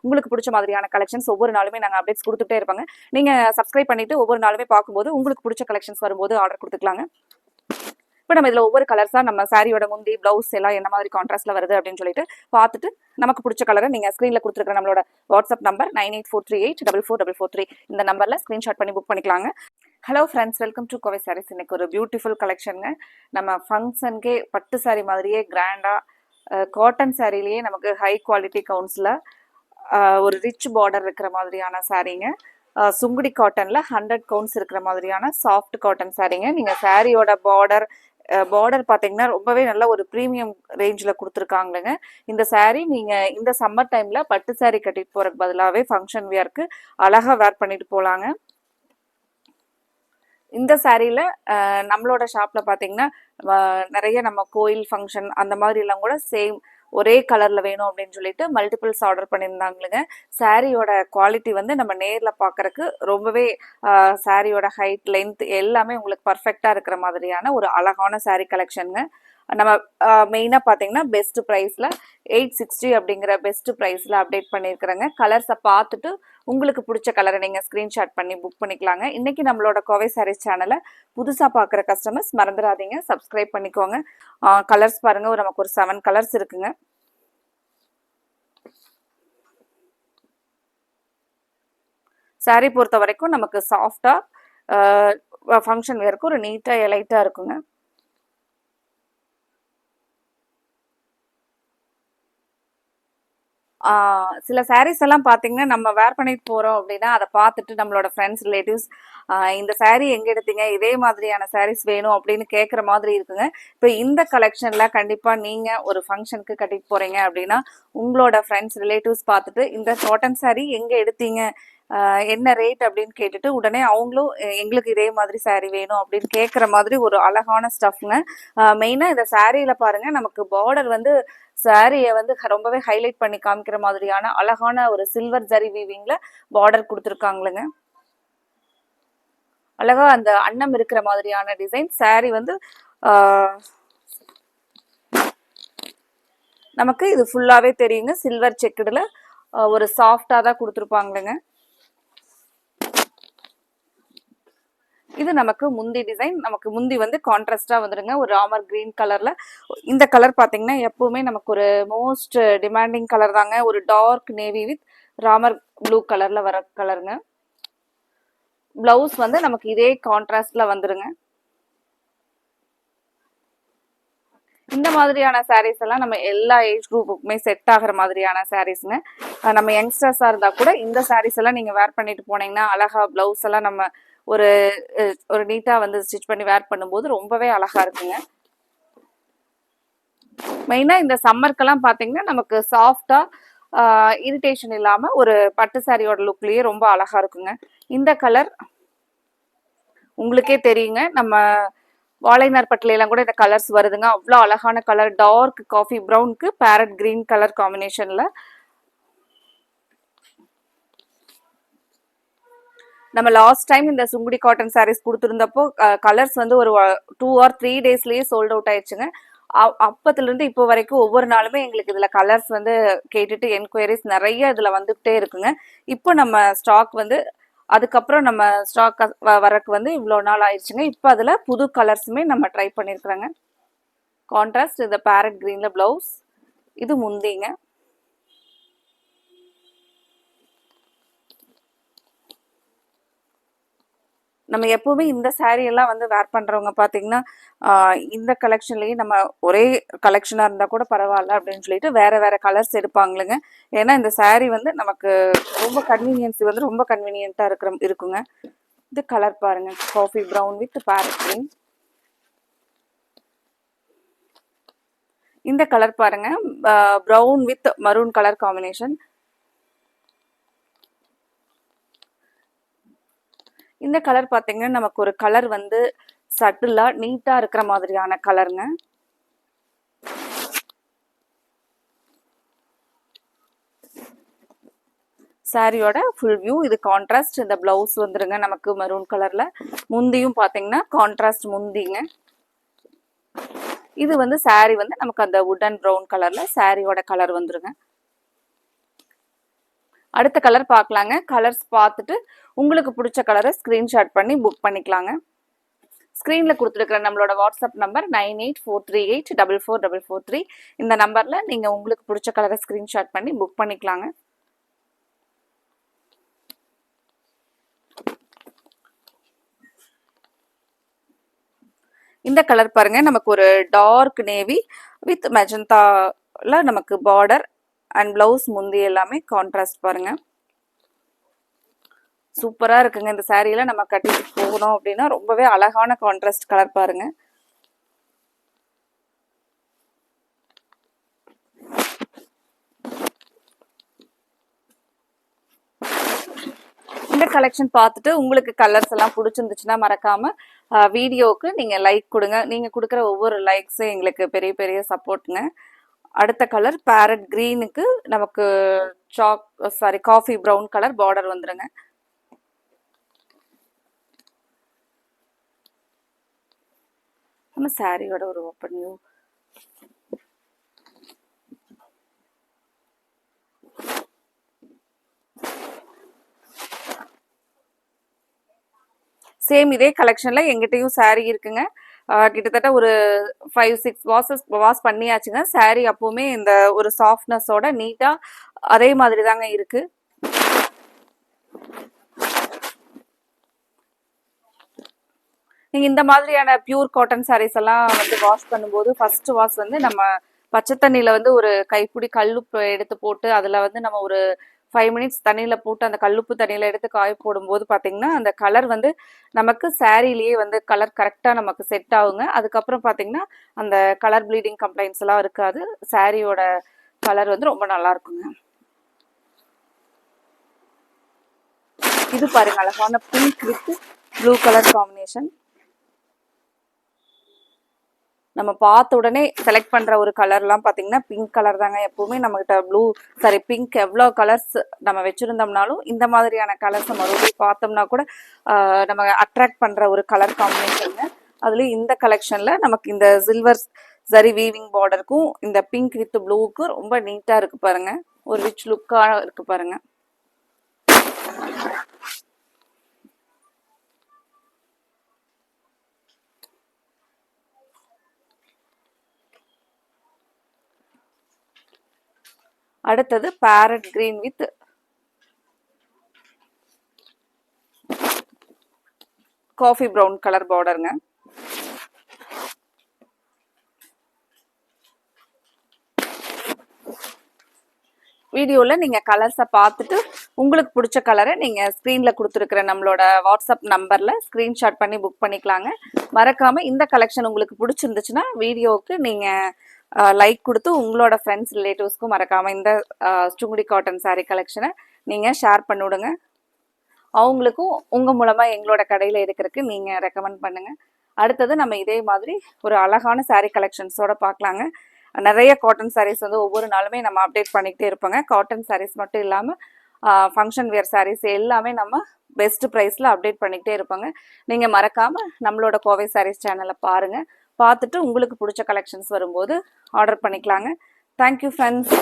உங்களுக்கு பிடிச்ச மாதிரியான கலெக்ஷன்ஸ் ஒவ்வொரு நாளுமே நாங்கள் அப்டேட்ஸ் கொடுத்துட்டே இருப்பாங்க. நீங்கள் சப்ஸ்கிரைப் பண்ணிட்டு ஒவ்வொரு நாளுமே பார்க்கும்போது உங்களுக்கு பிடிச்ச கலெக்ஷன்ஸ் வரும்போது ஆர்டர் கொடுத்துக்கலாங்க. இப்போ நம்ம இதில் ஒவ்வொரு கலர்ஸாக நம்ம சாரியோட முந்தி ப்ளவுஸ் எல்லாம் என்ன மாதிரி கான்ட்ராஸ்ட்டில் வருது அப்படின்னு சொல்லிட்டு பார்த்துட்டு நமக்கு பிடிச்ச கலரை நீங்கள் ஸ்க்ரீனில் கொடுத்துருக்க நம்மளோட வாட்ஸ்அப் நம்பர் 9843844443 இந்த நம்பரில் ஸ்க்ரீன்ஷாட் பண்ணி புக் பண்ணிக்கலாங்க. Hello friends, welcome to Kovai sarees. இன்னைக்கு ஒரு பியூட்டிஃபுல் கலெக்ஷனுங்க. நம்ம ஃபங்க்ஷனுக்கே பட்டு சாரீ மாதிரியே கிராண்டாக காட்டன் சாரீலேயே நமக்கு ஹை குவாலிட்டி கவுன்ஸில் ஒரு ரிச் பார்டர் இருக்கிற மாதிரியான சாரீங்க. சுங்குடி காட்டனில் 100 கவுன்ஸ் இருக்கிற மாதிரியான சாஃப்ட் காட்டன் சாரீங்க. நீங்கள் சாரியோட பார்டர் பார்த்தீங்கன்னா ரொம்பவே நல்ல ஒரு ப்ரீமியம் ரேஞ்சில் கொடுத்துருக்காங்களேங்க. இந்த சாரீ நீங்கள் இந்த சம்மர் டைமில் பட்டு சாரீ கட்டிட்டு போகிறதுக்கு பதிலாகவே ஃபங்க்ஷன் வியருக்கு அழகாக வேர் பண்ணிட்டு போகலாங்க. இந்த சாரியில் நம்மளோட ஷாப்பில் பார்த்தீங்கன்னா நிறைய நம்ம கோயில் ஃபங்க்ஷன் அந்த மாதிரிலாம் கூட சேம் ஒரே கலரில் வேணும் அப்படின்னு சொல்லிட்டு மல்டிபிள்ஸ் ஆர்டர் பண்ணியிருந்தாங்களுங்க. சாரியோட குவாலிட்டி வந்து நம்ம நேரில் பார்க்குறக்கு ரொம்பவே சாரியோட ஹைட் லென்த் எல்லாமே உங்களுக்கு பர்ஃபெக்டாக இருக்கிற மாதிரியான ஒரு அழகான சாரீ கலெக்ஷனுங்க. நம்ம மெயினாக பார்த்தீங்கன்னா பெஸ்ட் ப்ரைஸில் 860 அப்படிங்கிற பெஸ்ட் ப்ரைஸில் அப்டேட் பண்ணியிருக்கிறேங்க. கலர்ஸை பார்த்துட்டு உங்களுக்கு பிடிச்ச கலரை நீங்கள் ஸ்க்ரீன்ஷாட் பண்ணி புக் பண்ணிக்கலாங்க. இன்றைக்கி நம்மளோட கோவை சாரீஸ் சேனலை புதுசாக பார்க்குற கஸ்டமர்ஸ் மறந்துடாதீங்க, சப்ஸ்கிரைப் பண்ணிக்கோங்க. கலர்ஸ் பாருங்கள், நமக்கு ஒரு 7 கலர்ஸ் இருக்குங்க. சாரீ பொறுத்த வரைக்கும் நமக்கு சாஃப்டாக ஃபங்க்ஷன் வேருக்கு ஒரு நீட்டாக எலைட்டாக இருக்குங்க. சில சாரீஸ் எல்லாம் பார்த்தீங்கன்னா நம்ம வேர் பண்ணிட்டு போகிறோம் அப்படின்னா அதை பார்த்துட்டு நம்மளோட ஃப்ரெண்ட்ஸ் ரிலேட்டிவ்ஸ் இந்த சாரீ எங்கே எடுத்தீங்க, இதே மாதிரியான சாரீஸ் வேணும் அப்படின்னு கேட்குற மாதிரி இருக்குங்க. இப்போ இந்த கலெக்ஷனில் கண்டிப்பாக நீங்கள் ஒரு ஃபங்க்ஷனுக்கு கட்டிட்டு போகிறீங்க அப்படின்னா உங்களோட ஃப்ரெண்ட்ஸ் ரிலேட்டிவ்ஸ் பார்த்துட்டு இந்த காட்டன் சாரீ எங்கே எடுத்தீங்க, என்ன ரேட் அப்படின்னு கேட்டுட்டு உடனே அவங்களும் எங்களுக்கு இதே மாதிரி சாரீ வேணும் அப்படின்னு கேட்குற மாதிரி ஒரு அழகான ஸ்டஃப்ங்க. மெயினாக இந்த சாரியில் பாருங்கள், நமக்கு பார்டர் வந்து சாரியை வந்து ரொம்பவே ஹைலைட் பண்ணி காமிக்கிற மாதிரியான அழகான ஒரு சில்வர் ஜரி வீவிங்ல பார்டர் கொடுத்துருக்காங்களுங்க. அழகா அந்த அன்னம் இருக்கிற மாதிரியான டிசைன். சாரி வந்து நமக்கு இது ஃபுல்லாவே தெரியுங்க, சில்வர் செக்குடுல ஒரு சாஃப்டா தான் கொடுத்துருப்பாங்களுங்க. இது நமக்கு முந்தி டிசைன். நமக்கு முந்தி வந்து கான்ட்ராஸ்டா வந்துருங்க, ஒரு ராமர் கிரீன் கலர்ல. இந்த கலர் பாத்தீங்கன்னா எப்பவுமே நமக்கு ஒரு மோஸ்ட் டிமாண்டிங் கலர் தாங்க. ஒரு dark navy with Ramar blue கலர்ல வர கலருங்க. பிளவுஸ் வந்து நமக்கு இதே கான்ட்ராஸ்ட்ல வந்துருங்க. இந்த மாதிரியான சாரீஸ் எல்லாம் நம்ம எல்லா ஏஜ் குரூப்புக்குமே செட் ஆகிற மாதிரியான சாரீஸ்ங்க. நம்ம யங்ஸ்டர்ஸா இருந்தா கூட இந்த சாரீஸ் எல்லாம் நீங்க வேர் பண்ணிட்டு போனீங்கன்னா அழகா பிளவுஸ் எல்லாம் நம்ம ஒரு நீட்டா வந்து ஸ்டிச் பண்ணி வேர் பண்ணும்போது ரொம்பவே அழகா இருக்குங்க. மெயினா இந்த சம்மருக்கெல்லாம் பாத்தீங்கன்னா நமக்கு சாஃப்டா இரிட்டேஷன் இல்லாம ஒரு பட்டு சாரியோட லுக்லயே ரொம்ப அழகா இருக்குங்க. இந்த கலர் உங்களுக்கே தெரியுங்க, நம்ம வாழைநார் பட்டில எல்லாம் கூட இந்த கலர்ஸ் வருதுங்க. அவ்வளோ அழகான கலர், டார்க் காஃபி ப்ரௌனுக்கு பேரட் கிரீன் கலர் காம்பினேஷன்ல. நம்ம லாஸ்ட் டைம் இந்த சுங்குடி காட்டன் சாரீஸ் கொடுத்துருந்தப்போ கலர்ஸ் வந்து ஒரு 2 or 3 டேஸ்லயே சோல்ட் அவுட் ஆயிடுச்சுங்க. அப்பத்துல இருந்து இப்போ வரைக்கும் ஒவ்வொரு நாளுமே எங்களுக்கு இதுல கலர்ஸ் வந்து கேட்டுட்டு என்கொயரிஸ் நிறைய இதுல வந்துகிட்டே இருக்குங்க. இப்போ நம்ம ஸ்டாக் வந்து அதுக்கப்புறம் நம்ம ஸ்டாக் வரக்கு வந்து இவ்வளோ நாள் ஆயிடுச்சுங்க. இப்போ அதில் புது கலர்ஸுமே நம்ம ட்ரை பண்ணியிருக்கிறோங்க. கான்ட்ராஸ்ட் இந்த பேரட் கிரீன்ல பிளவுஸ், இது முந்திங்க. நம்ம எப்பவுமே இந்த சாரீ எல்லாம் வந்து வேர் பண்றவங்க பாத்தீங்கன்னா இந்த கலெக்ஷன்லயே நம்ம ஒரே கலெக்ஷனா இருந்தா கூட பரவாயில்ல அப்படின்னு சொல்லிட்டு வேற வேற கலர்ஸ் எடுப்பாங்களுங்க. ஏன்னா இந்த சாரீ வந்து நமக்கு ரொம்ப கன்வீனியன்ஸ் வந்து ரொம்ப கன்வீனியன்ட்டா இருக்குங்க. இது கலர் பாருங்க, coffee brown with farad green. இந்த கலர் பாருங்க, brown with maroon colour combination. இந்த கலர் பார்த்தீங்கன்னா நமக்கு ஒரு கலர் வந்து சட்டிலா நீட்டா இருக்கிற மாதிரியான கலருங்க. சாரியோட ஃபுல் வியூ இது கான்ட்ராஸ்ட். இந்த பிளவுஸ் வந்துருங்க நமக்கு மரூன் கலர்ல. முந்தியும் பார்த்தீங்கன்னா கான்ட்ராஸ்ட் முந்திங்க. இது வந்து சாரி வந்து நமக்கு அந்த வுட் அண்ட் ப்ரௌன் கலர்ல சாரியோட கலர் வந்துருங்க. அடுத்த கலர் பார்க்கலாங்க. கலர்ஸ் பார்த்துட்டு உங்களுக்கு பிடிச்ச கலரை ஸ்க்ரீன்ஷாட் பண்ணி புக் பண்ணிக்கலாங்க. ஸ்க்ரீனில் கொடுத்துருக்குற நம்மளோட வாட்ஸ்அப் நம்பர் 9843844443. இந்த நம்பரில் நீங்கள் உங்களுக்கு பிடிச்ச கலரை ஸ்க்ரீன்ஷாட் பண்ணி புக் பண்ணிக்கலாங்க. இந்த கலர் பாருங்க, நமக்கு ஒரு டார்க் நேவி வித் மெஜந்தால நமக்கு பார்டர் அண்ட் பிளவுஸ் முந்தி எல்லாமே கான்ட்ராஸ்ட் பாருங்க. சூப்பரா இருக்குங்க. இந்த சாரியில நம்ம கட்டிட்டு போகணும் அப்படின்னா ரொம்பவே அழகான கான்ட்ராஸ்ட் கலர் பாருங்க. இந்த கலெக்ஷன் பார்த்துட்டு உங்களுக்கு கலர்ஸ் எல்லாம் பிடிச்சிருந்துச்சுன்னா மறக்காம வீடியோவுக்கு நீங்க லைக் கொடுங்க. நீங்க கொடுக்குற ஒவ்வொரு லைக்ஸும் எங்களுக்கு பெரிய பெரிய சப்போர்ட்டுங்க. அடுத்த கலர் பேரட் கிரீனுக்கு நமக்கு காஃபி ப்ரௌன் கலர் பார்டர் வந்துருங்க. நம்ம சாரியோட ஒரு ஓப்பன் வியூ. சேம் இதே கலெக்ஷன்ல எங்கிட்டயும் சாரி இருக்குங்க. கிட்டத்தட்ட ஒரு 5-6 வாஷ் பண்ணியாச்சுங்க. சாரி அப்பவுமே இந்த ஒரு சாஃப்ட்னஸோட நீட்டா அதே மாதிரி தாங்க இருக்கு. நீங்க இந்த மாதிரியான பியூர் காட்டன் சாரீஸ் எல்லாம் வந்து வாஷ் பண்ணும்போது ஃபர்ஸ்ட் வாஷ் வந்து நம்ம பச்சை தண்ணியில வந்து ஒரு கைப்பிடி கல்லுப்பு எடுத்து போட்டு அதுல வந்து நம்ம ஒரு 5 மினிட்ஸ் தண்ணியில போட்டு அந்த கல்லுப்பு தண்ணியில எடுத்து காய போடும்போது பாத்தீங்கன்னா அந்த கலர் வந்து நமக்கு சாரிலேயே வந்து கலர் கரெக்டா நமக்கு செட் ஆகுங்க. அதுக்கப்புறம் பாத்தீங்கன்னா அந்த கலர் ப்ளீடிங் கம்ப்ளைண்ட்ஸ் எல்லாம் இருக்காது. சாரியோட கலர் வந்து ரொம்ப நல்லா இருக்குங்க. இது பாருங்க, அழகான pink with blue colour combination. நம்ம பார்த்த உடனே செலக்ட் பண்ற ஒரு கலர்லாம் பாத்தீங்கன்னா பிங்க் கலர் தாங்க. எப்பவுமே நம்மகிட்ட பிங்க் எவ்வளோ கலர்ஸ் நம்ம வச்சிருந்தோம்னாலும் இந்த மாதிரியான கலர்ஸ் மறுபடியும் பார்த்தோம்னா கூட நம்ம அட்ராக்ட் பண்ற ஒரு கலர் காம்பினேஷன். அதுலயும் இந்த கலெக்ஷன்ல நமக்கு இந்த சில்வர் சரி வீவிங் பார்டருக்கும் இந்த பிங்க் வித் ப்ளூக்கும் ரொம்ப நீட்டா இருக்கு பாருங்க. ஒரு ரிச் லுக்கா இருக்கு பாருங்க. அடுத்தது parrot green with coffee brown colour பார்டருங்க. வீடியோவில் நீங்கள் கலர்ஸை பார்த்துட்டு உங்களுக்கு பிடிச்ச கலரை நீங்கள் ஸ்க்ரீனில் கொடுத்துருக்குற நம்மளோட வாட்ஸ்அப் நம்பரில் ஸ்க்ரீன்ஷாட் பண்ணி புக் பண்ணிக்கலாங்க. மறக்காமல் இந்த கலெக்ஷன் உங்களுக்கு பிடிச்சிருந்துச்சுன்னா வீடியோவுக்கு நீங்கள் லைக் கொடுத்து உங்களோட ஃப்ரெண்ட்ஸ் ரிலேட்டிவ்ஸ்க்கும் மறக்காமல் இந்த சுங்குடி காட்டன் சாரீ கலெக்ஷனை நீங்கள் ஷேர் பண்ணிவிடுங்க. அவங்களுக்கும் உங்கள் மூலமாக எங்களோட கடையில் இருக்கிறதுக்கு நீங்கள் ரெக்கமெண்ட் பண்ணுங்கள். அடுத்தது நம்ம இதே மாதிரி ஒரு அழகான சாரீ கலெக்ஷன்ஸோட பார்க்கலாங்க. நிறைய காட்டன் சாரீஸ் வந்து ஒவ்வொரு நாளுமே நம்ம அப்டேட் பண்ணிக்கிட்டே இருப்போங்க. காட்டன் சாரீஸ் மட்டும் இல்லாமல் ஃபங்க்ஷன் வேர் சாரீஸ் எல்லாமே நம்ம பெஸ்ட் ப்ரைஸில் அப்டேட் பண்ணிக்கிட்டே இருப்போங்க. நீங்கள் மறக்காமல் நம்மளோட கோவை சாரீஸ் சேனலை பாருங்கள். பார்த்துட்டு உங்களுக்கு பிடிச்ச கலெக்ஷன்ஸ் வரும்போது ஆர்டர் பண்ணிக்கலாங்க. Thank you friends.